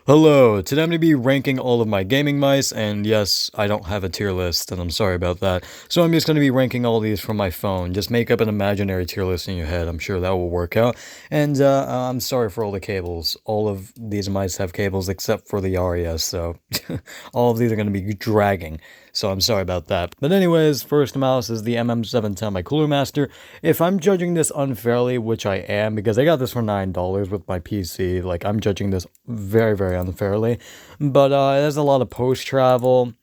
Hello, today I'm going to be ranking all of my gaming mice, and yes, I don't have a tier list, and I'm sorry about that. So I'm just going to be ranking all these from my phone. Just make up an imaginary tier list in your head, I'm sure that will work out. And I'm sorry for all the cables. All of these mice have cables except for the Aria, so all of these are going to be dragging. So I'm sorry about that. But anyways, first mouse is the MM710 by Cooler Master. If I'm judging this unfairly, which I am, because I got this for $9 with my PC, like I'm judging this very, very unfairly. But there's a lot of post travel,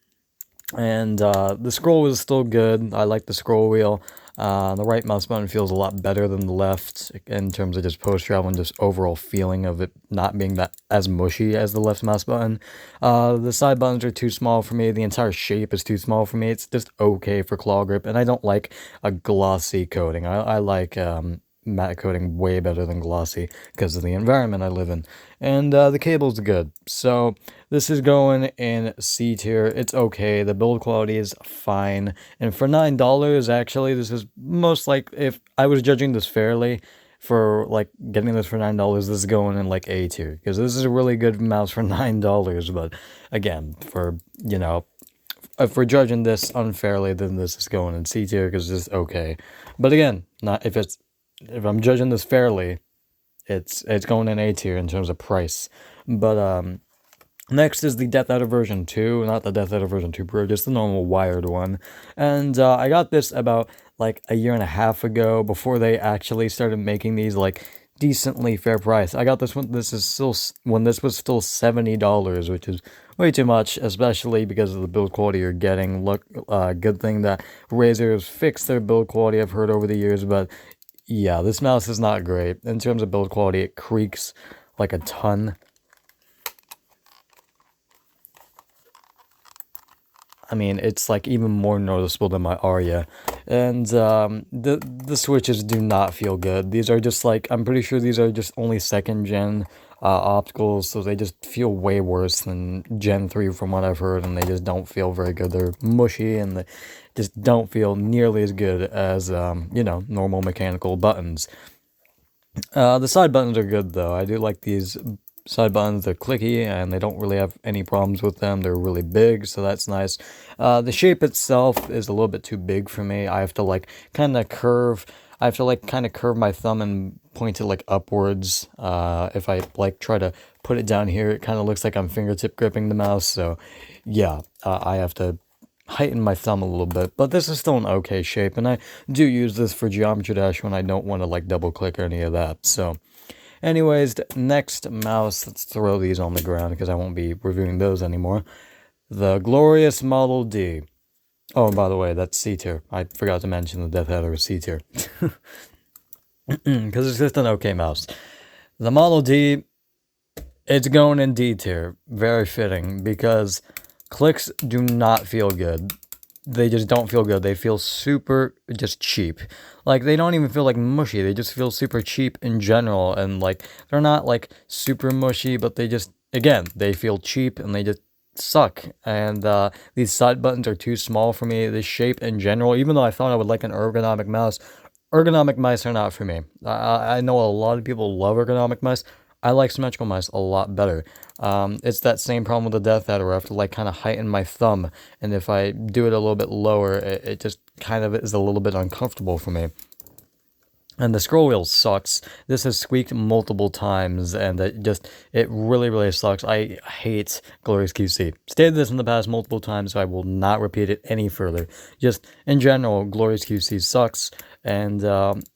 and the scroll wheel is still good. I like the scroll wheel. The right mouse button feels a lot better than the left in terms of just post travel and just overall feeling of it not being that as mushy as the left mouse button. The side buttons are too small for me. The entire shape is too small for me. It's just okay for claw grip, and I don't like a glossy coating. I like matte coating way better than glossy because of the environment I live in. And the cable's good. So this is going in C tier. It's okay. The build quality is fine. And for $9, actually, this is most like, if I was judging this fairly, for like getting this for $9, this is going in like A tier. Because this is a really good mouse for $9. But again, for, if we're judging this unfairly, then this is going in C tier because it's okay. But again, not if I'm judging this fairly, it's going in A tier in terms of price. But next is the Death Adder version 2, not the Death Adder version 2 Pro, just the normal wired one. And I got this about like a year and a half ago before they actually started making these like decently fair price. I got this when this was still $70, which is way too much, especially because of the build quality you're getting. Look, good thing that Razer has fixed their build quality, I've heard over the years, but yeah, this mouse is not great. In terms of build quality, it creaks like a ton. I mean, it's like even more noticeable than my Aria. And the switches do not feel good. These are just like, I'm pretty sure these are just only second gen opticals, so they just feel way worse than Gen 3 from what I've heard, and they just don't feel very good. They're mushy, and they just don't feel nearly as good as, normal mechanical buttons. The side buttons are good, though. I do like these side buttons. They're clicky, and they don't really have any problems with them. They're really big, so that's nice. The shape itself is a little bit too big for me. I have to, like, kind of curve... I have to, like, kind of curve my thumb and point it, like, upwards. If I, like, try to put it down here, it kind of looks like I'm fingertip gripping the mouse, so, yeah, I have to heighten my thumb a little bit, but this is still an okay shape, and I do use this for Geometry Dash when I don't want to like double click or any of that. So anyways, next mouse, let's throw these on the ground because I won't be reviewing those anymore. The Glorious Model D. Oh, and by the way, that's C tier. I forgot to mention the Death Adder is C tier. Because it's just an okay mouse. The Model D, it's going in D tier. Very fitting, because clicks do not feel good. They just don't feel good. They feel super just cheap. Like, they don't even feel like mushy. They just feel super cheap in general. And like, they're not like super mushy, but they just, again, they feel cheap and they just suck. And these side buttons are too small for me. The shape in general, even though I thought I would like an ergonomic mice are not for me. I know a lot of people love ergonomic mice. I like symmetrical mice a lot better. It's that same problem with the Death Adder where I have to like kind of heighten my thumb, and if I do it a little bit lower, it just kind of is a little bit uncomfortable for me. And the scroll wheel sucks. This has squeaked multiple times, and it really, really sucks. I hate Glorious QC. Stated this in the past multiple times, so I will not repeat it any further. Just, in general, Glorious QC sucks, and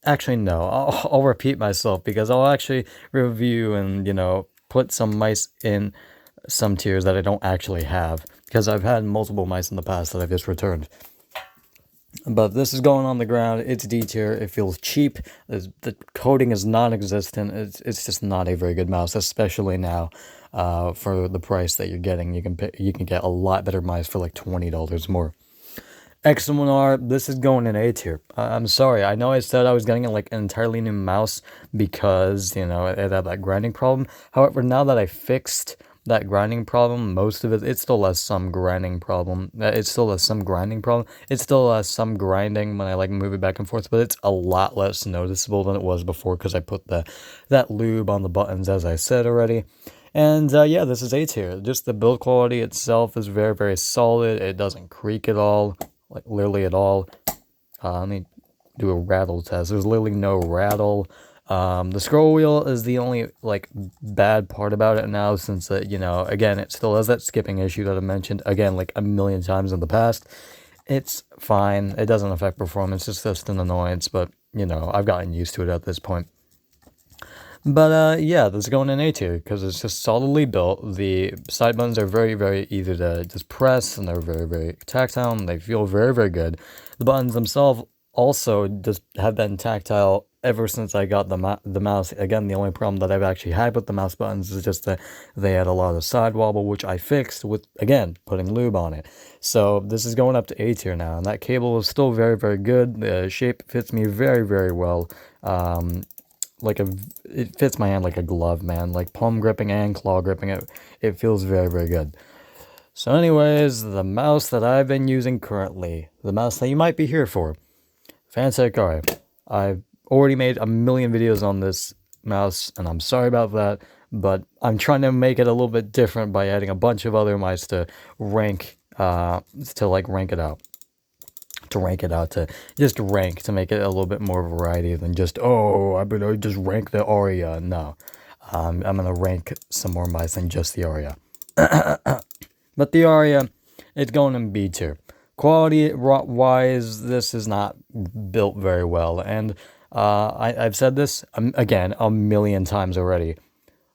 actually, no. I'll repeat myself, because I'll actually review and, put some mice in some tiers that I don't actually have, because I've had multiple mice in the past that I've just returned. But this is going on the ground. It's D tier. It feels cheap. The coating is non-existent. It's just not a very good mouse, especially now. For the price that you're getting, you can get a lot better mice for like $20 more. X1R, this is going in A tier. I'm sorry. I know I said I was getting like an entirely new mouse because, it had that grinding problem. However, now that I fixed that grinding problem, most of it still has some grinding problem. It still has some grinding problem. It still has some grinding when I like move it back and forth, but it's a lot less noticeable than it was before because I put that lube on the buttons, as I said already. And yeah, this is A tier. Just the build quality itself is very, very solid. It doesn't creak at all, like literally at all. Let me do a rattle test. There's literally no rattle. The scroll wheel is the only like bad part about it now, since you know, again, it still has that skipping issue that I mentioned again like a million times in the past. It's fine. It doesn't affect performance. It's just an annoyance, but you know, I've gotten used to it at this point. But yeah, this is going in A tier because it's just solidly built. The side buttons are very, very easy to just press, and they're very, very tactile, and they feel very, very good. The buttons themselves also just have been tactile ever since I got the mouse. Again, the only problem that I've actually had with the mouse buttons is just that they had a lot of side wobble, which I fixed with, again, putting lube on it. So this is going up to A tier now, and that cable is still very, very good. The shape fits me very, very well. It fits my hand like a glove, man. Like palm gripping and claw gripping, it feels very, very good. So anyways, the mouse that I've been using currently, the mouse that you might be here for, Fanatec Aria. I've already made a million videos on this mouse, and I'm sorry about that, but I'm trying to make it a little bit different by adding a bunch of other mice to rank, rank it out. To just rank, to make it a little bit more variety than just, oh, I'm gonna just rank the Aria. No, I'm gonna rank some more mice than just the Aria. But the Aria, it's going in B tier. Quality wise, this is not built very well, and I've said this again a million times already.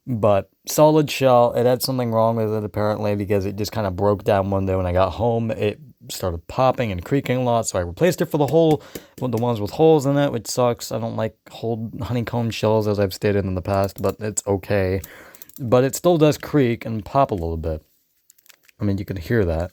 But solid shell, it had something wrong with it apparently, because it just kind of broke down one day when I got home. It started popping and creaking a lot, so I replaced it for the ones with holes in it, which sucks. I don't like honeycomb shells, as I've stated in the past, but it's okay. But it still does creak and pop a little bit. I mean, you can hear that.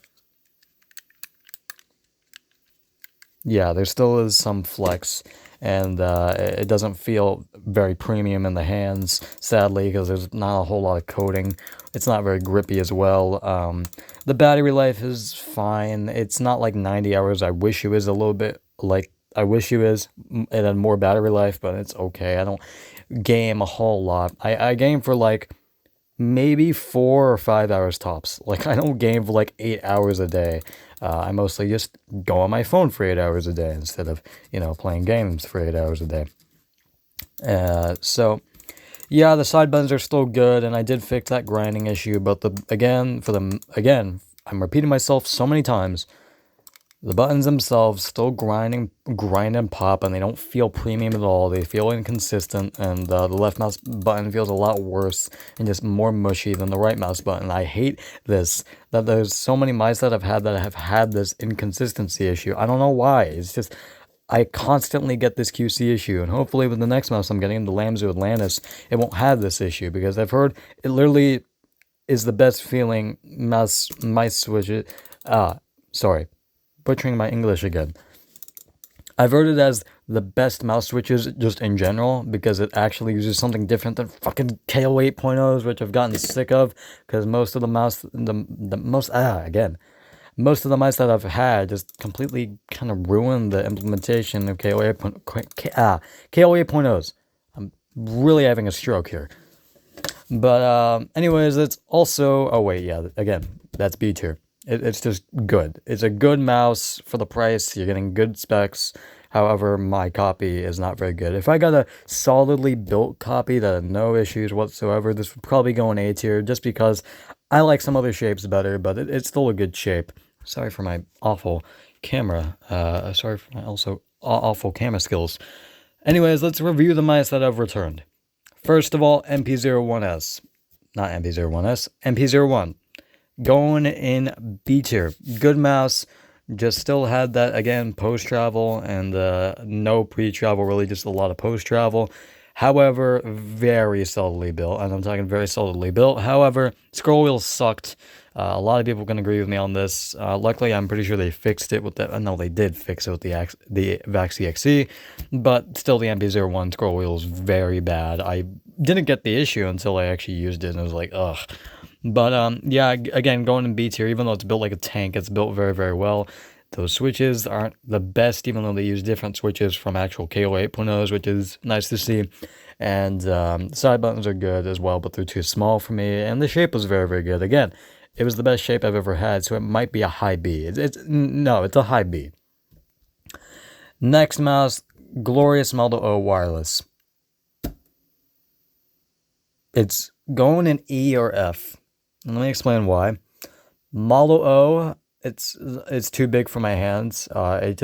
Yeah, there still is some flex, and it doesn't feel very premium in the hands, sadly, because there's not a whole lot of coating. It's not very grippy as well. The battery life is fine. It's not like 90 hours. I wish it was a little bit like, I wish it had more battery life, but it's okay. I don't game a whole lot. I game for like maybe 4 or 5 hours tops. Like, I don't game for like 8 hours a day. I mostly just go on my phone for 8 hours a day instead of, you know, playing games for 8 hours a day. So yeah, the side buttons are still good, and I did fix that grinding issue. But I'm repeating myself so many times. The buttons themselves still grind and pop, and they don't feel premium at all. They feel inconsistent, and the left mouse button feels a lot worse and just more mushy than the right mouse button. I hate this, that there's so many mice that I've had this inconsistency issue. I don't know why. It's just, I constantly get this QC issue, and hopefully with the next mouse I'm getting, the Lamzu Atlantis, it won't have this issue, because I've heard it literally is the best feeling mice switches. Sorry. Butchering my English again. I've heard it as the best mouse switches just in general, because it actually uses something different than fucking KO 8.0s, which I've gotten sick of, because most of the mice that I've had just completely kind of ruined the implementation of KO 8.0s. I'm really having a stroke here. But anyways, it's also, oh wait, yeah, again, that's B tier. It's just good. It's a good mouse for the price. You're getting good specs. However, my copy is not very good. If I got a solidly built copy that had no issues whatsoever, this would probably go in A tier, just because I like some other shapes better, but it's still a good shape. Sorry for my awful camera. Sorry for my also awful camera skills. Anyways, let's review the mice that I've returned. First of all, MP01S. Not MP01S, MP01. Going in B tier. Good mouse. Just still had that, again, post-travel, and no pre-travel, really just a lot of post-travel. However, very solidly built, and I'm talking very solidly built. However, scroll wheel sucked. A lot of people can agree with me on this. Luckily, I'm pretty sure they fixed it with the... No, they did fix it with the VAX EXE, but still the MP01 scroll wheel is very bad. I didn't get the issue until I actually used it, and I was like, ugh. But yeah, again, going in B tier, even though it's built like a tank, it's built very, very well. Those switches aren't the best, even though they use different switches from actual KO 8.0s, which is nice to see. And side buttons are good as well, but they're too small for me. And the shape was very, very good. Again, it was the best shape I've ever had, so it might be a high B. No, it's a high B. Next mouse, Glorious Model O Wireless. It's going in E or F. And let me explain why. Model O, it's too big for my hands. I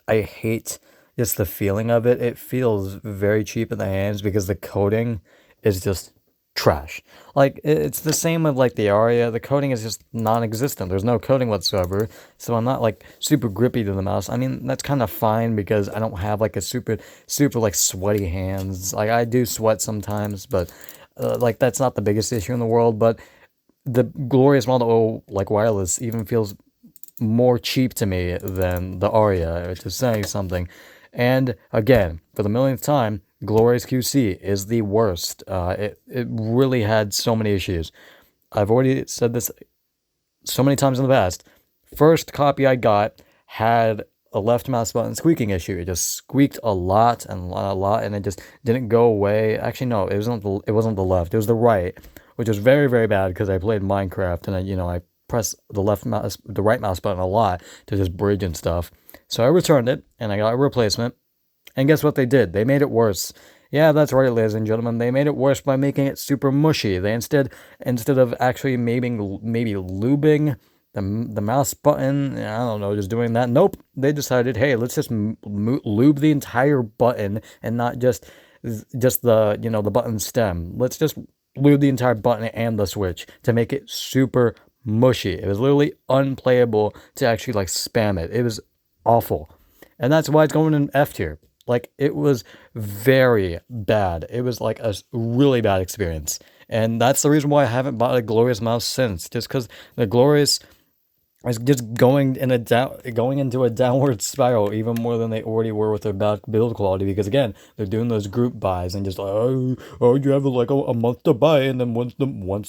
hate just the feeling of it. It feels very cheap in the hands because the coating is just trash. Like, it's the same with like the Aria. The coating is just non-existent. There's no coating whatsoever, so I'm not like super grippy to the mouse. I mean, that's kind of fine because I don't have like a super like sweaty hands. Like, I do sweat sometimes, but like, that's not the biggest issue in the world. But the Glorious Model O like wireless even feels more cheap to me than the Aria, which is saying something. And again, for the millionth time, Glorious QC is the worst. It really had so many issues. I've already said this so many times in the past. First copy I got had a left mouse button squeaking issue. It just squeaked a lot, and it just didn't go away. Actually, no, it wasn't the left. It was the right, which was very, very bad because I played Minecraft and I pressed the right mouse button a lot to just bridge and stuff. So I returned it and I got a replacement. And guess what they did? They made it worse. Yeah, that's right, ladies and gentlemen. They made it worse by making it super mushy. They instead of actually maybe lubing the mouse button, I don't know, just doing that. Nope. They decided, hey, let's just lube the entire button and not just the the button stem. Let's just lube the entire button and the switch to make it super mushy. It was literally unplayable to actually like spam it. It was awful. And that's why it's going in F tier. Like, it was very bad. It was like a really bad experience. And that's the reason why I haven't bought a Glorious mouse since. Just because the Glorious is just going into a downward spiral even more than they already were with their bad build quality, because again, they're doing those group buys and just you have like a month to buy, and then once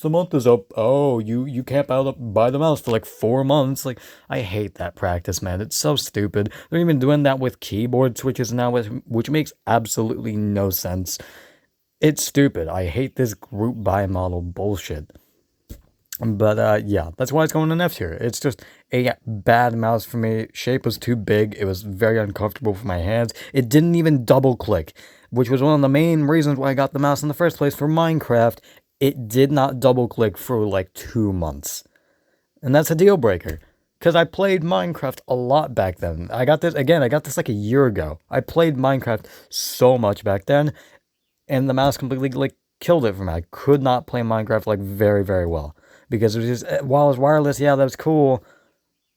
the month is up, you can't buy the mouse for like 4 months. Like, I hate that practice, man. It's so stupid. They're even doing that with keyboard switches now, which makes absolutely no sense. It's stupid. I hate this group buy model bullshit. But yeah, that's why it's going in F tier. It's just a bad mouse for me. Shape was too big. It was very uncomfortable for my hands. It didn't even double click, which was one of the main reasons why I got the mouse in the first place for Minecraft. It did not double click for like 2 months. And that's a deal breaker. Because I played Minecraft a lot back then. I got this like a year ago. I played Minecraft so much back then, and the mouse completely like killed it for me. I could not play Minecraft like very, very well. Because it was just, while it was wireless, yeah, that was cool,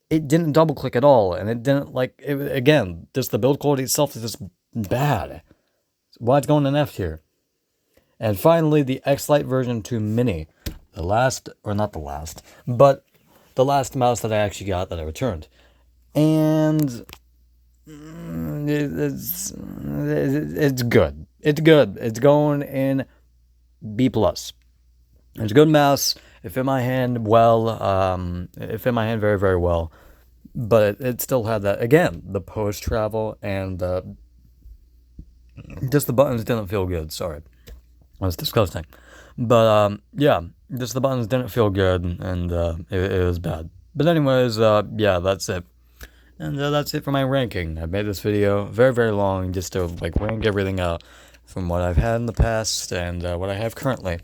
it didn't double click at all, and it didn't again, just the build quality itself is just bad. Why it's going in F tier. And finally, the X-Lite version 2 Mini, the last mouse that I actually got that I returned, and it's good. It's good. It's going in B+. It's a good mouse. It fit my hand well. It fit my hand very, very well. But it still had that, again, the post travel and just the buttons didn't feel good. Sorry. That's disgusting. But yeah, just the buttons didn't feel good, and it was bad. But anyways, yeah, that's it. And that's it for my ranking. I made this video very, very long just to like rank everything out from what I've had in the past and what I have currently.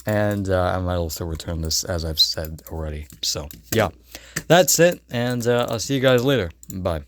And I might also return this, as I've said already. So, yeah, that's it, and I'll see you guys later. Bye.